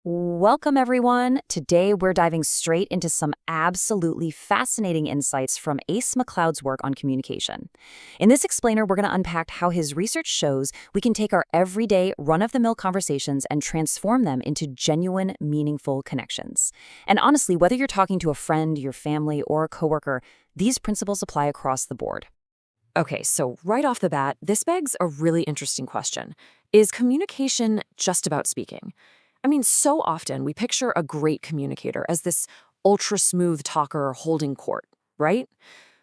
Welcome, everyone. Today, we're diving straight into some absolutely fascinating insights from Ace McLeod's work on communication. In this explainer, we're going to unpack how his research shows we can take our everyday, run-of-the-mill conversations and transform them into genuine, meaningful connections. And honestly, whether you're talking to a friend, your family, or a coworker, these principles apply across the board. Okay, so right off the bat, this begs a really interesting question. Is communication just about speaking? I mean, so often we picture a great communicator as this ultra smooth talker holding court, right?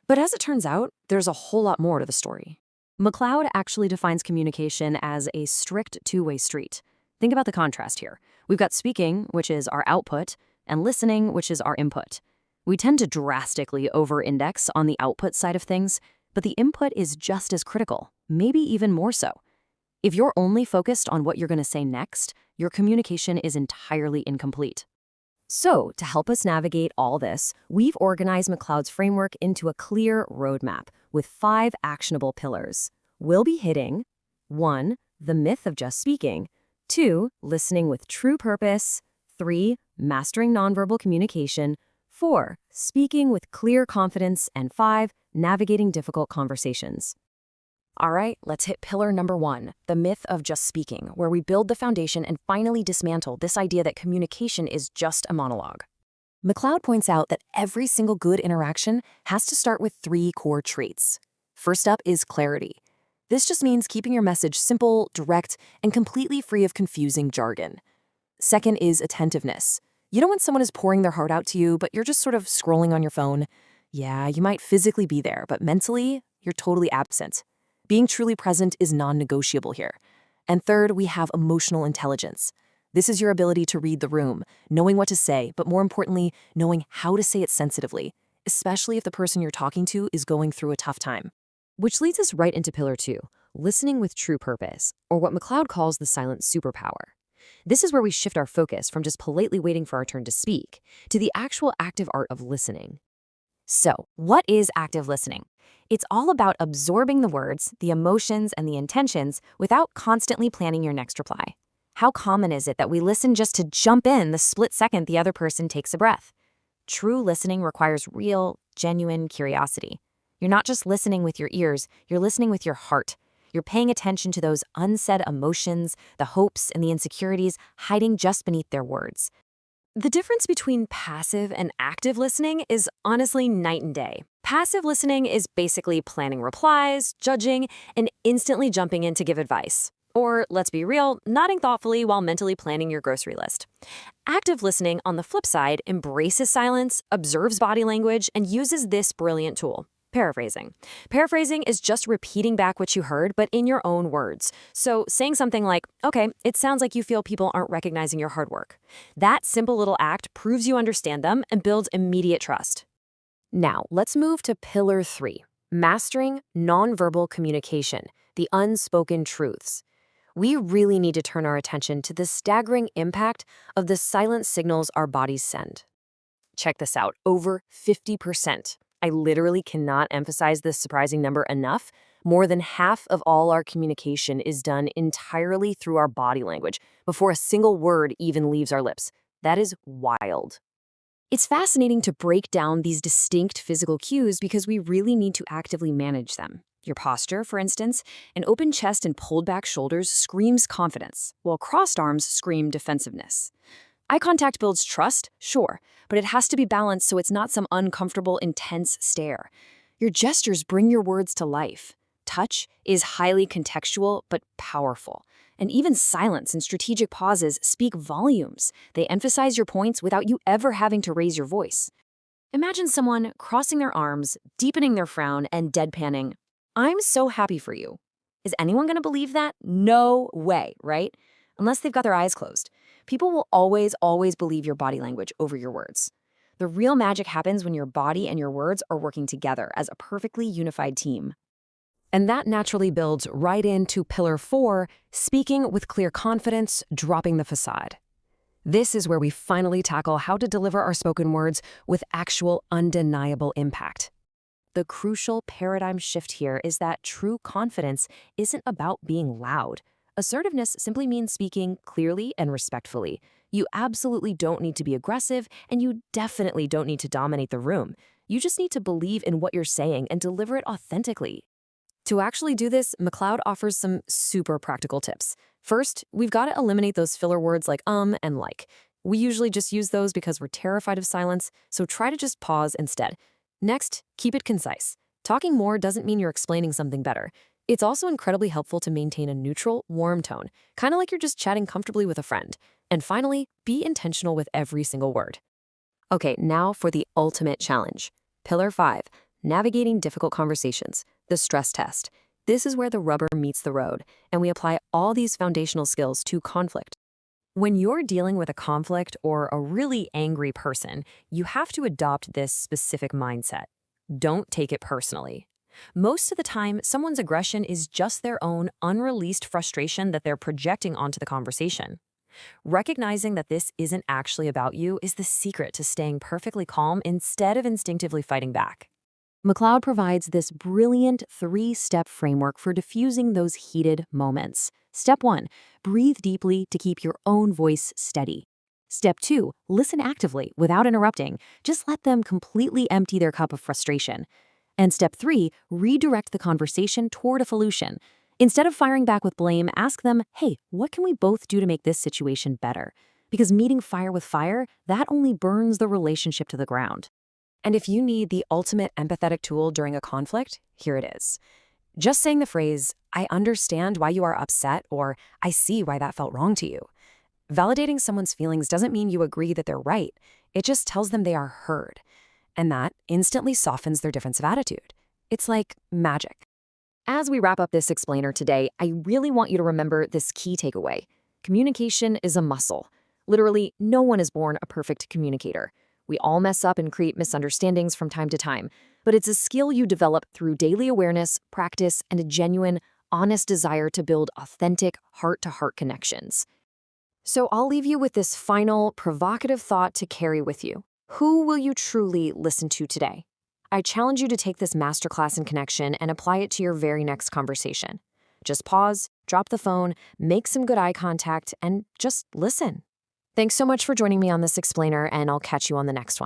But as it turns out, there's a whole lot more to the story. McLeod actually defines communication as a strict two-way street. Think about the contrast here. We've got speaking, which is our output, and listening, which is our input. We tend to drastically over-index on the output side of things, but the input is just as critical, maybe even more so. If you're only focused on what you're going to say next, your communication is entirely incomplete. So, to help us navigate all this, we've organized McLeod's framework into a clear roadmap with 5 actionable pillars. We'll be hitting 1. The myth of just speaking, 2. Listening with true purpose, 3. Mastering nonverbal communication, 4. Speaking with clear confidence, and 5. Navigating difficult conversations. All right, let's hit pillar number 1, the myth of just speaking, where we build the foundation and finally dismantle this idea that communication is just a monologue. McLeod points out that every single good interaction has to start with 3 core traits. First up is clarity. This just means keeping your message simple, direct, and completely free of confusing jargon. Second is attentiveness. You know when someone is pouring their heart out to you, but you're just sort of scrolling on your phone? Yeah, you might physically be there, but mentally, you're totally absent. Being truly present is non-negotiable here. And third, we have emotional intelligence. This is your ability to read the room, knowing what to say, but more importantly, knowing how to say it sensitively, especially if the person you're talking to is going through a tough time. Which leads us right into pillar 2, listening with true purpose, or what McLeod calls the silent superpower. This is where we shift our focus from just politely waiting for our turn to speak to the actual active art of listening. So, what is active listening? It's all about absorbing the words, the emotions, and the intentions without constantly planning your next reply. How common is it that we listen just to jump in the split second the other person takes a breath? True listening requires real, genuine curiosity. You're not just listening with your ears, you're listening with your heart. You're paying attention to those unsaid emotions, the hopes, and the insecurities hiding just beneath their words. The difference between passive and active listening is honestly night and day. Passive listening is basically planning replies, judging, and instantly jumping in to give advice. Or, let's be real, nodding thoughtfully while mentally planning your grocery list. Active listening, on the flip side, embraces silence, observes body language, and uses this brilliant tool: paraphrasing. Paraphrasing is just repeating back what you heard, but in your own words. So saying something like, okay, it sounds like you feel people aren't recognizing your hard work. That simple little act proves you understand them and builds immediate trust. Now, let's move to pillar 3, mastering nonverbal communication, the unspoken truths. We really need to turn our attention to the staggering impact of the silent signals our bodies send. Check this out, over 50%. I literally cannot emphasize this surprising number enough. More than half of all our communication is done entirely through our body language before a single word even leaves our lips. That is wild. It's fascinating to break down these distinct physical cues because we really need to actively manage them. Your posture, for instance, an open chest and pulled back shoulders screams confidence, while crossed arms scream defensiveness. Eye contact builds trust, sure, but it has to be balanced so it's not some uncomfortable, intense stare. Your gestures bring your words to life. Touch is highly contextual but powerful. And even silence and strategic pauses speak volumes. They emphasize your points without you ever having to raise your voice. Imagine someone crossing their arms, deepening their frown, and deadpanning, "I'm so happy for you." Is anyone going to believe that? No way, right? Unless they've got their eyes closed. People will always believe your body language over your words. The real magic happens when your body and your words are working together as a perfectly unified team. And that naturally builds right into pillar 4, speaking with clear confidence, dropping the facade. This is where we finally tackle how to deliver our spoken words with actual undeniable impact. The crucial paradigm shift here is that true confidence isn't about being loud. Assertiveness simply means speaking clearly and respectfully, You absolutely don't need to be aggressive, and you definitely don't need to dominate the room. You just need to believe in what you're saying and deliver it authentically. To actually do this, McLeod offers some super practical tips. First, we've got to eliminate those filler words like and like. We usually just use those because we're terrified of silence, so try to just pause instead. Next, keep it concise. Talking more doesn't mean you're explaining something better. It's also incredibly helpful to maintain a neutral, warm tone, kind of like you're just chatting comfortably with a friend. And finally, be intentional with every single word. Okay, now for the ultimate challenge. Pillar 5, navigating difficult conversations, the stress test. This is where the rubber meets the road, and we apply all these foundational skills to conflict. When you're dealing with a conflict or a really angry person, you have to adopt this specific mindset. Don't take it personally. Most of the time, someone's aggression is just their own unreleased frustration that they're projecting onto the conversation. Recognizing that this isn't actually about you is the secret to staying perfectly calm instead of instinctively fighting back. McLeod provides this brilliant 3-step framework for diffusing those heated moments. Step 1, breathe deeply to keep your own voice steady. Step 2, listen actively without interrupting. Just let them completely empty their cup of frustration. And step 3, redirect the conversation toward a solution. Instead of firing back with blame, ask them, hey, what can we both do to make this situation better? Because meeting fire with fire, that only burns the relationship to the ground. And if you need the ultimate empathetic tool during a conflict, here it is. Just saying the phrase, I understand why you are upset, or I see why that felt wrong to you. Validating someone's feelings doesn't mean you agree that they're right. It just tells them they are heard. And that instantly softens their defensive attitude. It's like magic. As we wrap up this explainer today, I really want you to remember this key takeaway. Communication is a muscle. Literally, no one is born a perfect communicator. We all mess up and create misunderstandings from time to time, but it's a skill you develop through daily awareness, practice, and a genuine, honest desire to build authentic, heart-to-heart connections. So I'll leave you with this final, provocative thought to carry with you. Who will you truly listen to today? I challenge you to take this masterclass in connection and apply it to your very next conversation. Just pause, drop the phone, make some good eye contact, and just listen. Thanks so much for joining me on this explainer, and I'll catch you on the next one.